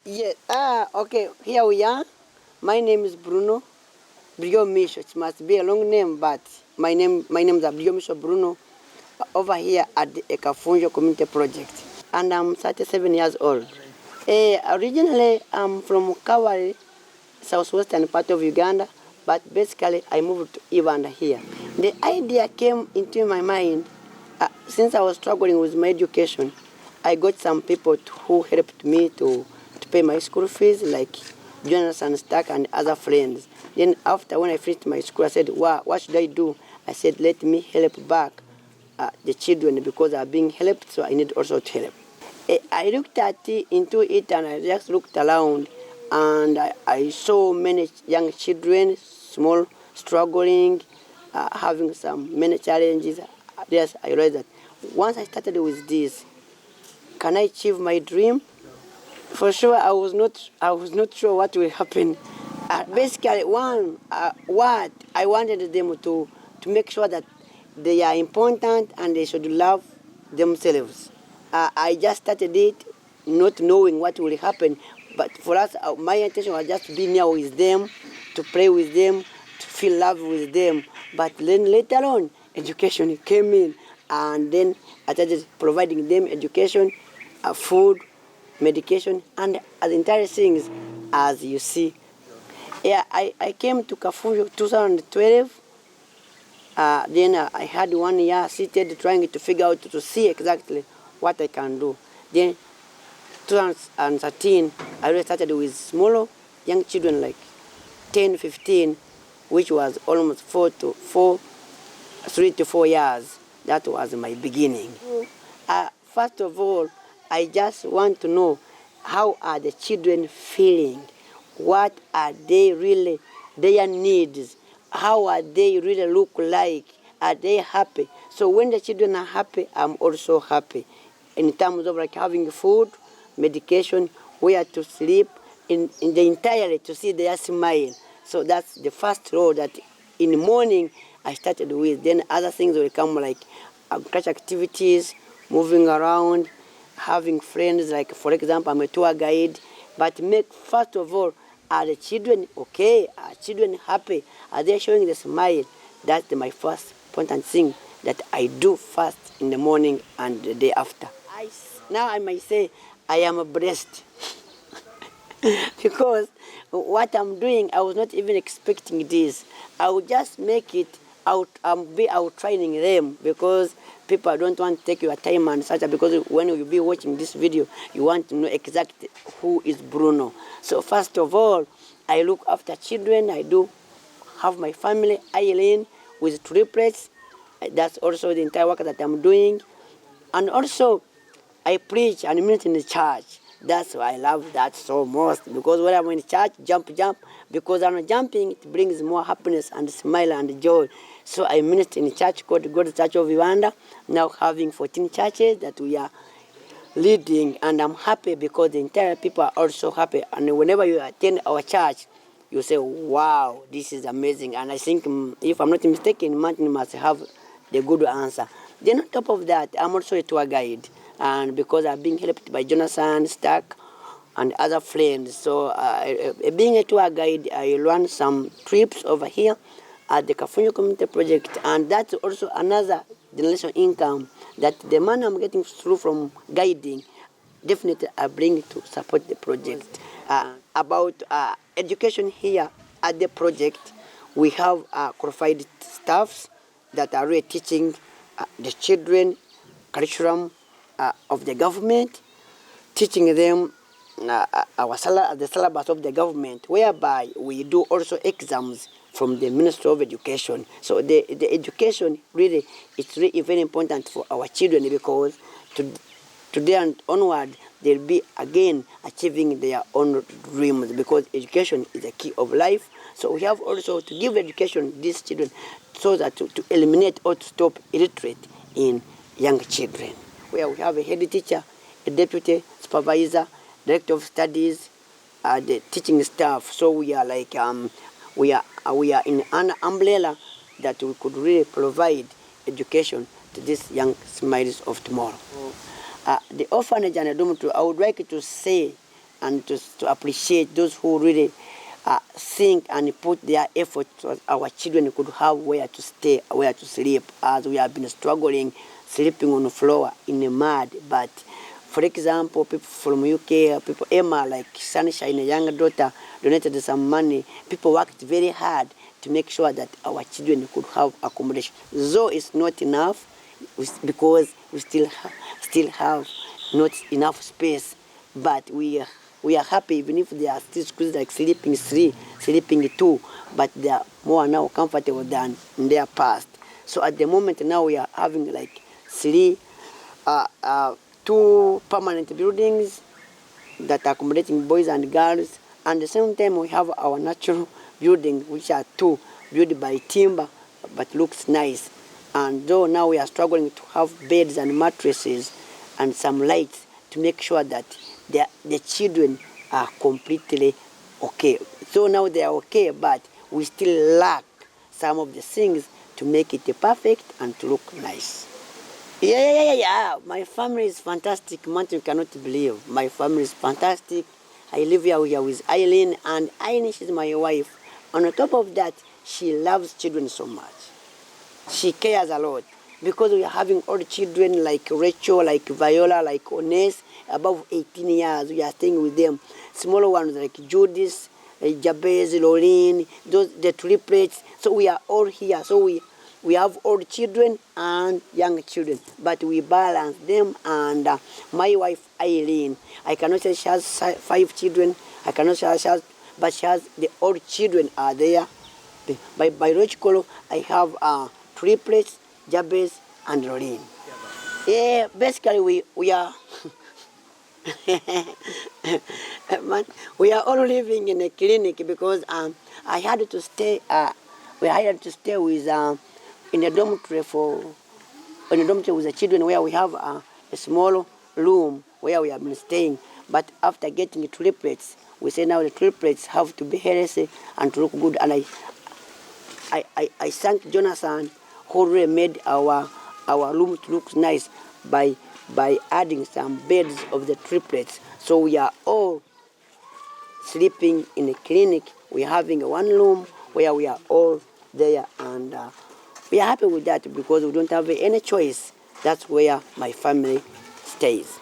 Yes. Okay. Here we are. My name is Bruno Biryomumaisho. It must be a long name, but my name is Biryomumaisho Bruno. Over here at the Kafunjo Community Project, and I'm 37 years old. Originally, I'm from Kawari, southwestern part of Uganda, but basically I moved to Uganda here. The idea came into my mind since I was struggling with my education. I got some people who helped me to pay my school fees, like Jonathan Stark and other friends. Then after when I finished my school, I said, wow, what should I do? I said, let me help back the children because they are being helped, so I need also to help. I looked into it and I just looked around and I saw many young children, small, struggling, having many challenges. Yes, I realized that once I started with this, can I achieve my dream? For sure, I was not sure what will happen. Basically, what I wanted them to make sure that they are important and they should love themselves. I just started it not knowing what will happen, but for us, my intention was just to be near with them, to play with them, to feel love with them. But then later on, education came in, and then I started providing them education, food, medication, and the entire things as you see. Yeah, I came to Kafunjo 2012. Then I had 1 year seated trying to figure out to see exactly what I can do. Then 2013, I really started with smaller young children like 10, 15, which was almost 3 to 4 years. That was my beginning. First of all, I just want to know how are the children feeling? What are they really, their needs? How are they really look like? Are they happy? So when the children are happy, I'm also happy. In terms of like having food, medication, where to sleep, in the entirely to see their smile. So that's the first role that in the morning I started with. Then other things will come like agriculture activities, moving around, having friends, like for example, I'm a tour guide. But make first of all, are the children okay? Are children happy? Are they showing the smile? That's my first important thing that I do first in the morning and the day after. Now I might say I am blessed because what I'm doing, I was not even expecting this. I would just make it out, be out training them because people don't want to take your time and such, because when you be watching this video, you want to know exactly who is Bruno. So first of all, I look after children. I do have my family, Eileen, with triplets. That's also the entire work that I'm doing. And also, I preach and minister in the church. That's why I love that so much, because when I'm in church, jump, because I'm jumping, it brings more happiness and smile and joy. So I minister in a church called God's Church of Uganda, now having 14 churches that we are leading, and I'm happy because the entire people are also happy. And whenever you attend our church, you say, wow, this is amazing. And I think, if I'm not mistaken, Martin must have the good answer. Then on top of that, I'm also a tour guide. And because I'm being helped by Jonathan Stark and other friends. So being a tour guide, I run some trips over here at the Kafunjo Community Project. And that's also another generation income that the money I'm getting through from guiding, definitely I bring to support the project. About education here at the project, we have qualified staffs that are really teaching the children curriculum of the government, teaching them the syllabus of the government, whereby we do also exams from the Ministry of Education. So the education really is really very important for our children, because today and onward they'll be again achieving their own dreams, because education is the key of life. So we have also to give education to these children so that to eliminate or to stop illiterate in young children. Where we have a head teacher, a deputy supervisor, director of studies, the teaching staff. So we are like we are in an umbrella that we could really provide education to these young smiles of tomorrow. The orphanage and the dormitory, I would like to say and to appreciate those who really think and put their effort so our children could have where to stay, where to sleep, as we have been struggling sleeping on the floor in the mud. But for example, people from UK, people, Emma, like Sunshine, a younger daughter, donated some money. People worked very hard to make sure that our children could have accommodation. Though it's not enough, because we still have not enough space, but we are happy even if there are still schools like sleeping 3, sleeping 2, but they are more now comfortable than in their past. So at the moment now we are having like 2 permanent buildings that are accommodating boys and girls, and at the same time we have our natural buildings, which are 2 built by timber but looks nice. And though now we are struggling to have beds and mattresses and some lights to make sure that the children are completely okay. So now they are okay, but we still lack some of the things to make it perfect and to look nice. Yeah. My family is fantastic. Man, you cannot believe. My family is fantastic. I live here with Eileen, and Eileen, she's my wife. On top of that, she loves children so much. She cares a lot, because we are having old children like Rachel, like Viola, like Ones, above 18 years. We are staying with them. Smaller ones like Judith, Jabez, Lorraine, the triplets. So we are all here. So we have old children and young children, but we balance them. And my wife Eileen, I cannot say she has 5 children. I cannot say she has, but she has the old children are there. By biological, I have triplets, Jabez, and Lorraine. Yeah, basically we are man, we are all living in a clinic, because I had to stay. We had to stay with in a dormitory with the children, where we have a small room where we have been staying. But after getting triplets, we say now the triplets have to be healthy and to look good. And I thank Jonathan, who really made our room to look nice by adding some beds of the triplets. So we are all sleeping in a clinic. We are having one room where we are all there, and we are happy with that, because we don't have any choice. That's where my family stays.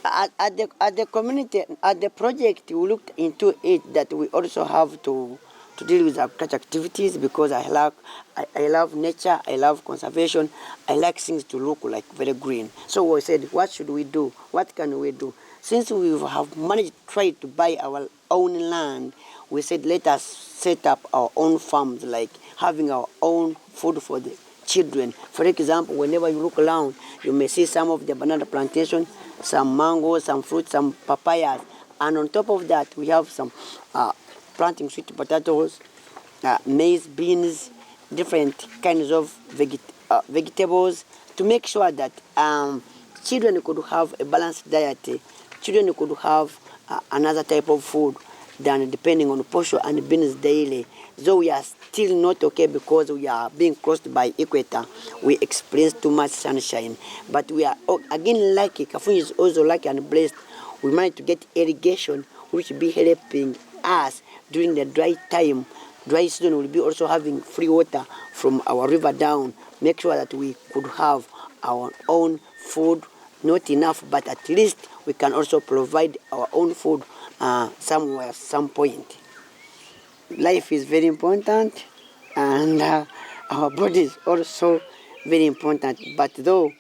At the community, at the project, we looked into it that we also have to deal with agriculture activities, because I love nature, I love conservation, I like things to look like very green. So we said, what should we do? What can we do? Since we have managed to try to buy our own land, we said, let us set up our own farms, like having our own food for the children. For example, whenever you look around, you may see some of the banana plantation, some mangoes, some fruits, some papayas. And on top of that, we have some planting sweet potatoes, maize, beans, different kinds of vegetables, to make sure that children could have a balanced diet. Children could have another type of food than depending on posho and beans daily. Though we are still not okay, because we are being crossed by equator, we experience too much sunshine. But we are again lucky. Kafunjo is also lucky and blessed. We managed to get irrigation, which will be helping us during the dry time. Dry season will be also having free water from our river down. Make sure that we could have our own food, not enough, but at least we can also provide our own food somewhere, some point. Life is very important, and our body is also very important. But though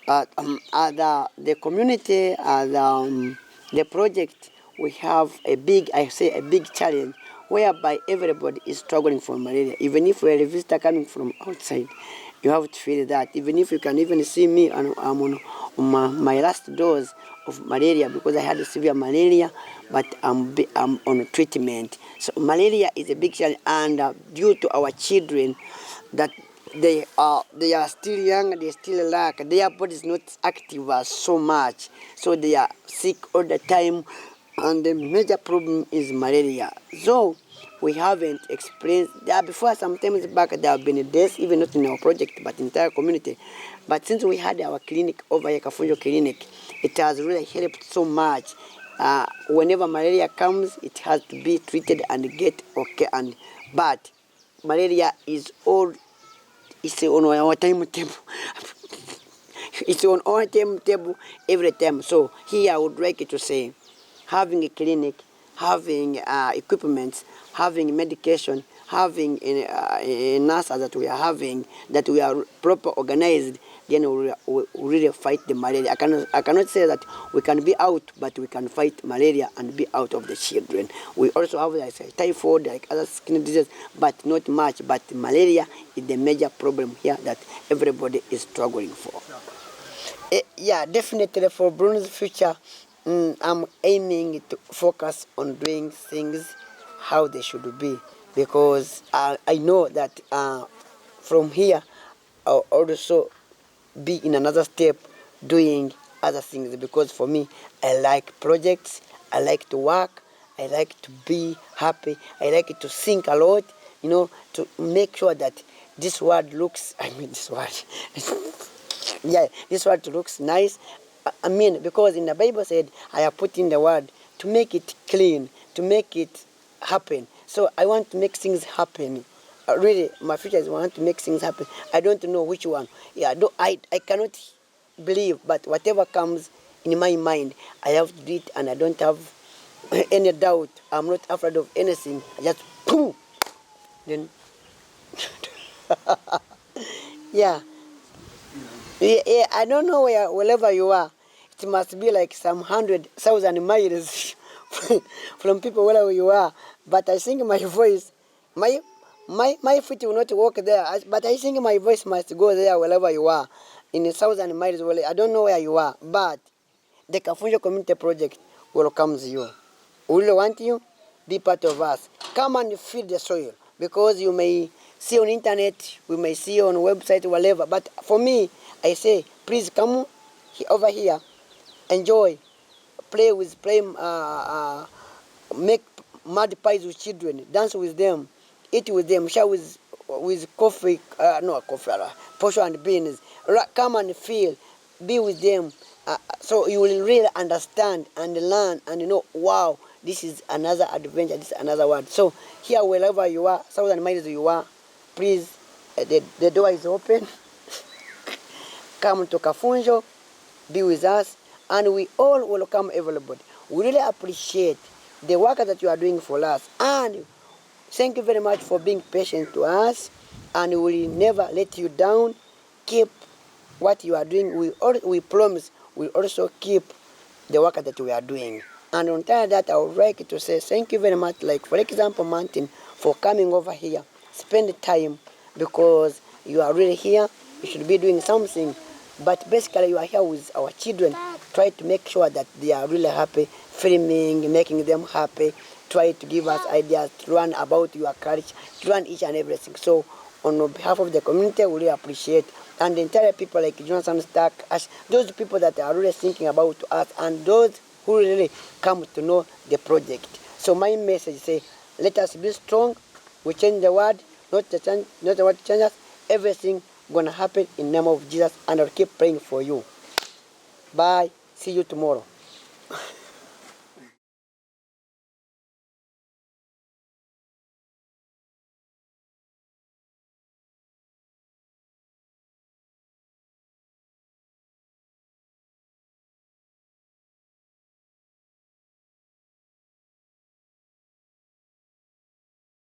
the community, the project, we have a big challenge, whereby everybody is struggling from malaria. Even if we're a visitor coming from outside, you have to feel that. Even if you can even see me, and I'm on my last dose of malaria, because I had severe malaria, but I'm on treatment. So malaria is a big challenge, and due to our children, that they are still young, they still lack, their body is not active so much, so they are sick all the time, and the major problem is malaria. So we haven't experienced that before. Sometimes back there have been deaths, even not in our project, but in the entire community. But since we had our clinic over here, Kafunjo Clinic, it has really helped so much Whenever malaria comes, it has to be treated and get okay. But malaria is all, it's on our timetable. It's on our timetable every time. So here I would like to say, having a clinic, having equipment, having medication, having a nurse that we are having, that we are proper organized, then we really fight the malaria. I cannot say that we can be out, but we can fight malaria and be out of the children. We also have like typhoid, like other skin diseases, but not much. But malaria is the major problem here that everybody is struggling for. Yeah, definitely for Bruno's future, I'm aiming to focus on doing things how they should be, because I know that from here I'll also be in another step doing other things, because for me I like projects, I like to work, I like to be happy, I like to think a lot, to make sure that this world looks, this word yeah, this word looks nice. Because in the Bible said, I have put in the word to make it clean, to make it happen. So I want to make things happen. Really, my future is I want to make things happen. I don't know which one. Yeah, I cannot believe, but whatever comes in my mind, I have to do it, and I don't have any doubt. I'm not afraid of anything. I just boom. Then, yeah. Yeah, I don't know wherever you are. It must be like some 100,000 miles from people wherever you are. But I think my voice, my feet will not walk there. But I think my voice must go there wherever you are, in 1,000 miles. I don't know where you are, but the Kafunjo Community Project welcomes you. We really want you, be part of us. Come and feed the soil, because you may see on internet, we may see on website, whatever. But for me, I say, please come over here, enjoy, make mud pies with children, dance with them, eat with them, share with coffee, portion and beans. Come and feel, be with them, so you will really understand and learn and know, wow, this is another adventure, this is another world. So here, wherever you are, 1,000 miles you are, please, the door is open. Come to Kafunjo, be with us, and we all welcome everybody. We really appreciate the work that you are doing for us, and thank you very much for being patient to us, and we will never let you down. Keep what you are doing. We promise we'll also keep the work that we are doing. And on top of that, I would like to say thank you very much, like for example, Martin, for coming over here, spend time, because you are really here, you should be doing something, but basically you are here with our children, try to make sure that they are really happy, filming, making them happy, try to give us ideas, to learn about your culture, to learn each and everything. So on behalf of the community, we really appreciate, and the entire people like Jonathan Stark, those people that are really thinking about us, and those who really come to know the project. So my message say, let us be strong, we change the world, not the world change us, everything gonna happen in the name of Jesus, and I'll keep praying for you. Bye, see you tomorrow.